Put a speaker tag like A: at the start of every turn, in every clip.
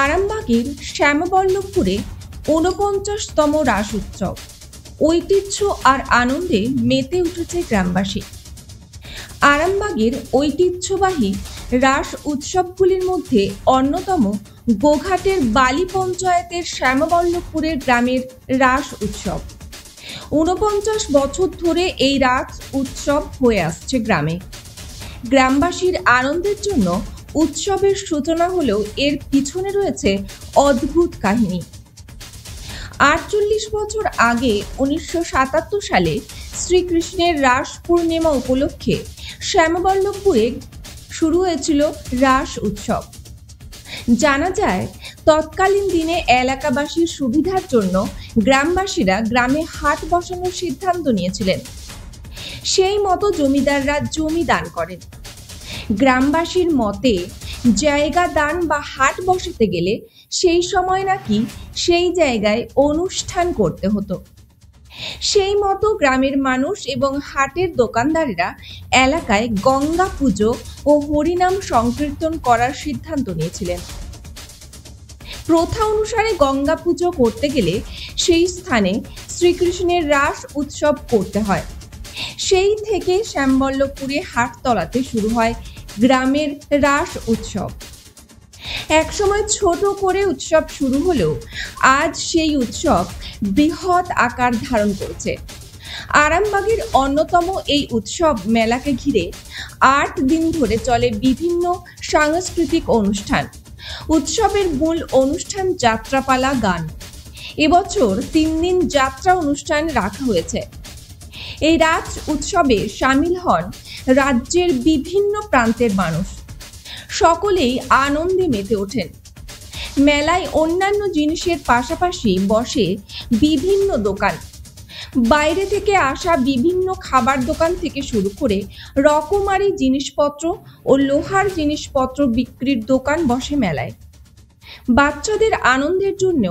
A: আরামবাগের শ্যামবল্লভপুরে ৪৯তম রাস উৎসব। ঐতিহ্য আর আনন্দে মেতে উঠেছে গ্রামবাসী। আরামবাগের ঐতিহ্যবাহী রাস উৎসবগুলির মধ্যে অন্যতম গোঘাটের বালি পঞ্চায়েতের শ্যামবল্লভপুরের গ্রামের রাস উৎসব। ৪৯ বছর ধরে এই রাস উৎসব হয়ে আসছে গ্রামে। গ্রামবাসীর আনন্দের জন্য উৎসবের সূচনা হলেও এর পিছনে রয়েছে অদ্ভুত কাহিনী। ৪৮ বছর আগে ১৯৭৭ সালে শ্রীকৃষ্ণের রাস পূর্ণিমা উপলক্ষে শ্যামবল্লভপুরে শুরু হয়েছিল রাস উৎসব। জানা যায়, তৎকালীন দিনে এলাকাবাসীর সুবিধার জন্য গ্রামবাসীরা গ্রামে হাট বসানোর সিদ্ধান্ত নিয়েছিলেন। সেই মতো জমিদাররা জমি দান করেন। গ্রামবাসীর মতে, জায়গা দান বা হাট বসাতে গেলে সেই সময় নাকি সেই জায়গায় অনুষ্ঠান করতে হতো। সেই মতো গ্রামের মানুষ এবং হাটের দোকানদারেরা এলাকায় গঙ্গা পুজো ও হরিনাম সংকীর্তন করার সিদ্ধান্ত নিয়েছিলেন। প্রথা অনুসারে গঙ্গা পুজো করতে গেলে সেই স্থানে শ্রীকৃষ্ণের রাস উৎসব করতে হয়। সেই থেকে শ্যামবল্লভপুরে হাটতলাতে শুরু হয় গ্রামের রাস উৎসব। একসময় ছোট করে উৎসব শুরু হলেও আজ সেই উৎসব বৃহৎ আকার ধারণ করেছে। আরামবাগের অন্যতম এই উৎসব মেলাকে ঘিরে ৮ দিন ধরে চলে বিভিন্ন সাংস্কৃতিক অনুষ্ঠান। উৎসবের মূল অনুষ্ঠান যাত্রাপালা গান। এবছর ৩ দিন যাত্রা অনুষ্ঠান রাখা হয়েছে। এই রাস উৎসবে সামিল হন রাজ্যের বিভিন্ন প্রান্তের মানুষ। সকলেই আনন্দে মেতে ওঠেন। মেলায় অন্যান্য জিনিসের পাশাপাশি বসে বিভিন্ন দোকান। বাইরে থেকে আসা বিভিন্ন খাবার দোকান থেকে শুরু করে রকমারি জিনিসপত্র ও লোহার জিনিসপত্র বিক্রির দোকান বসে মেলায়। বাচ্চাদের আনন্দের জন্য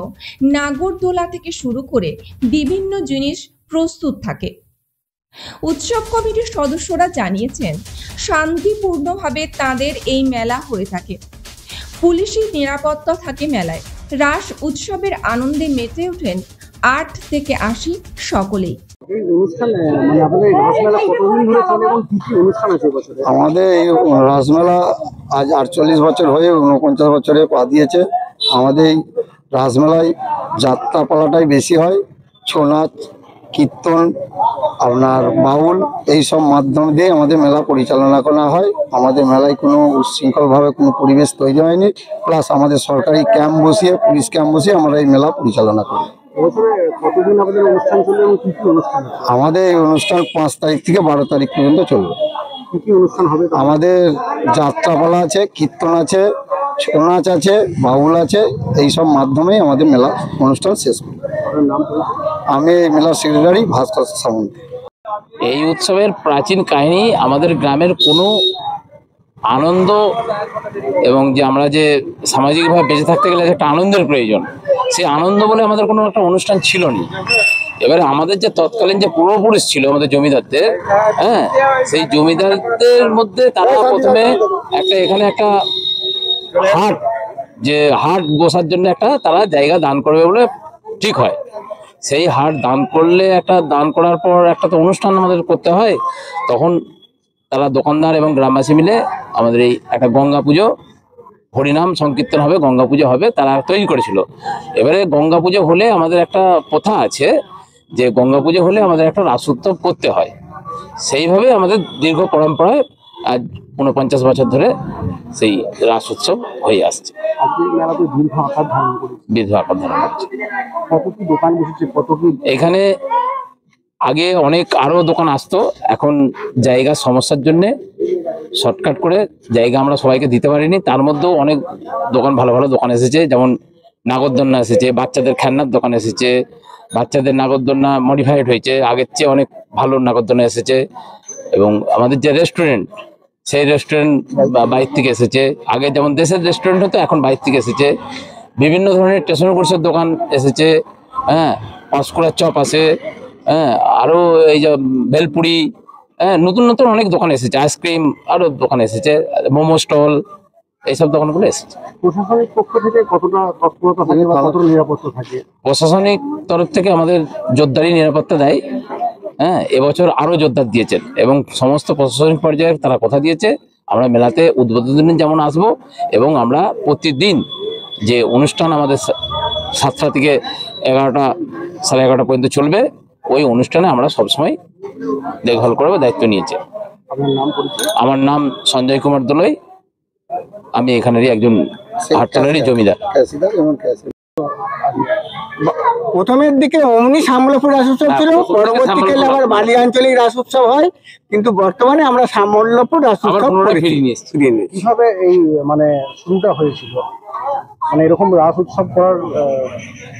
A: নাগরদোলা থেকে শুরু করে বিভিন্ন জিনিস প্রস্তুত থাকে। উৎসব কমিটির সদস্যরা জানিয়েছেন, শান্তিপূর্ণভাবে তাদের এই মেলা হয়ে থাকে। পুলিশি নিরাপত্তা থাকে মেলায়। রাস উৎসবের আনন্দে মেতে ওঠেন ৮ থেকে ৮০ সকলেই।
B: আমাদের এই রাসমেলা আজ ৪৮ বছর হয়ে ৪৯ বছরে পা দিয়েছে। আমাদের এই রাসমেলায় যাত্রাপালাটাই বেশি হয়। ছৌ নাচ, কীর্তন, আপনার বাউল, এইসব মাধ্যম দিয়ে আমাদের মেলা পরিচালনা করা হয়। আমাদের মেলায় কোনো উচ্ছৃঙ্খলভাবে কোনো পরিবেশ তৈরি হয়নি। প্লাস আমাদের সরকারি ক্যাম্প বসিয়ে, পুলিশ ক্যাম্প বসিয়ে আমরা এই মেলা পরিচালনা করি। আমাদের এই অনুষ্ঠান ৫ তারিখ থেকে ১২ তারিখ পর্যন্ত চলবে। আমাদের যাত্রাপালা আছে, কীর্তন আছে, ছৌ নাচ আছে, বাউল আছে, এইসব মাধ্যমেই আমাদের মেলা অনুষ্ঠান শেষ করি। আমি এই মেলার সেক্রেটারি ভাস্কর সামন্ত।
C: এই উৎসবের প্রাচীন কাহিনী, আমাদের গ্রামের কোনো আনন্দ এবং যে আমরা যে সামাজিকভাবে বেঁচে থাকতে গেলে একটা আনন্দের প্রয়োজন, সেই আনন্দ বলে আমাদের কোনো একটা অনুষ্ঠান ছিল না। এবারে আমাদের যে তৎকালীন যে পূর্বপুরুষ ছিল আমাদের জমিদারদের, সেই জমিদারদের মধ্যে তারা প্রথমে এখানে একটা হাট বসার জন্য একটা তারা জায়গা দান করবে বলে ঠিক হয়। সেই হাট দান করলে, দান করার পর একটা তো অনুষ্ঠান আমাদের করতে হয়। তখন তারা দোকানদার এবং গ্রামবাসী মিলে আমাদের এই একটা গঙ্গা পুজো, হরিনাম সংকীর্তন হবে, গঙ্গা পুজো হবে, তারা তৈরি করেছিল। এবারে গঙ্গা পুজো হলে আমাদের একটা প্রথা আছে যে গঙ্গা পুজো হলে আমাদের একটা রাস উৎসব করতে হয়। সেইভাবে আমাদের দীর্ঘ পরম্পরায় আজ ৪৯ বছর ধরে সেই রাস উৎসব হয়ে আসছে। দীর্ঘ আকার ধারণ করছে। এখানে আগে অনেক আরো দোকান আসতো, এখন জায়গার সমস্যার জন্য শর্টকাট করে জায়গা আমরা সবাইকে দিতে পারিনি। তার মধ্যেও অনেক দোকান, ভালো ভালো দোকান এসেছে, যেমন নাগরদোলনা এসেছে, বাচ্চাদের খেলনার দোকান এসেছে, বাচ্চাদের নাগরদোলনা মডিফাইড হয়েছে, আগের চেয়ে অনেক ভালো নাগরদোলনা এসেছে। এবং আমাদের যে রেস্টুরেন্ট, সেই রেস্টুরেন্ট বাইরে থেকে এসেছে। আগে যেমন দেশের রেস্টুরেন্ট হতো, এখন বাইরে থেকে এসেছে। বিভিন্ন ধরনের স্টেশন কোর্সের দোকান এসেছে, পাঁশকুড়ার চপ আছে, আরো এই যে ভেলপুরি, নতুন নতুন অনেক দোকান এসেছে, আইসক্রিম আরো দোকান এসেছে, মোমো স্টল, এইসব দোকানগুলো এসেছে।
D: প্রশাসনিক পক্ষ থেকে কতটা তৎপরতা থাকে বা কতটা নিরাপত্তা থাকে?
C: প্রশাসনিক তরফ থেকে আমাদের জোরদারি নিরাপত্তা দেয়। হ্যাঁ, এবছর আরো জোরদার দিয়েছেন এবং সমস্ত প্রশাসনিক পর্যায়ে তারা কথা দিয়েছে আমরা মেলাতে উদ্বোধনের যেমন আসবো এবং আমরা প্রতিদিন যে অনুষ্ঠান আমাদের 7টা থেকে 11টা, 11:30 পর্যন্ত চলবে, ওই অনুষ্ঠানে আমরা সবসময় দেখভাল করবো, দায়িত্ব নিয়েছে।
D: আপনার নাম পরিচয়?
C: আমার নাম সঞ্জয় কুমার দোলই, আমি এখানেরই একজন হাটতলারই জমিদার।
D: প্রথমের দিকে অমনি সামলাপুর রাস উৎসব ছিল, পরবর্তীকালে আবার বালি আঞ্চলিক রাস উৎসব হয়, কিন্তু বর্তমানে আমরা সামল্যপুর রাস উৎসব
C: ফিরিয়ে নিয়ে এসেছি।
D: কিভাবে এই মানে শুরুটা হয়েছিল, মানে এরকম রাস উৎসব করার?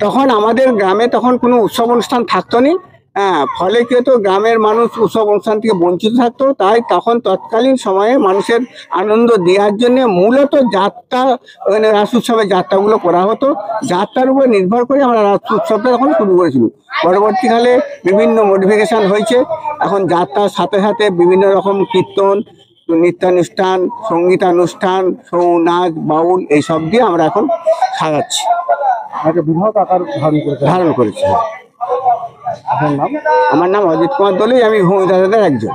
D: তখন আমাদের গ্রামে তখন কোনো উৎসব অনুষ্ঠান থাকতো না। হ্যাঁ, ফলে কি হতো, গ্রামের মানুষ উৎসব অনুষ্ঠান থেকে বঞ্চিত থাকতো। তাই তখন তৎকালীন সময়ে মানুষের আনন্দ দেওয়ার জন্য মূলত যাত্রা, মানে রাস উৎসবের যাত্রাগুলো করা হতো। যাত্রার উপর নির্ভর করে আমরা রাস উৎসবটা তখন শুরু করেছিল। পরবর্তীকালে বিভিন্ন মডিফিকেশন হয়েছে। এখন যাত্রার সাথে সাথে বিভিন্ন রকম কীর্তন, নৃত্যানুষ্ঠান, সঙ্গীতানুষ্ঠান, ছৌ নাচ, বাউল এইসব দিয়ে আমরা এখন সাজাচ্ছি। একটা বৃহৎ আকার ধারণ করেছি। আপনার নাম? আমার নাম অজিত কুমার দোলই, আমি ভূমিদাতাদের একজন।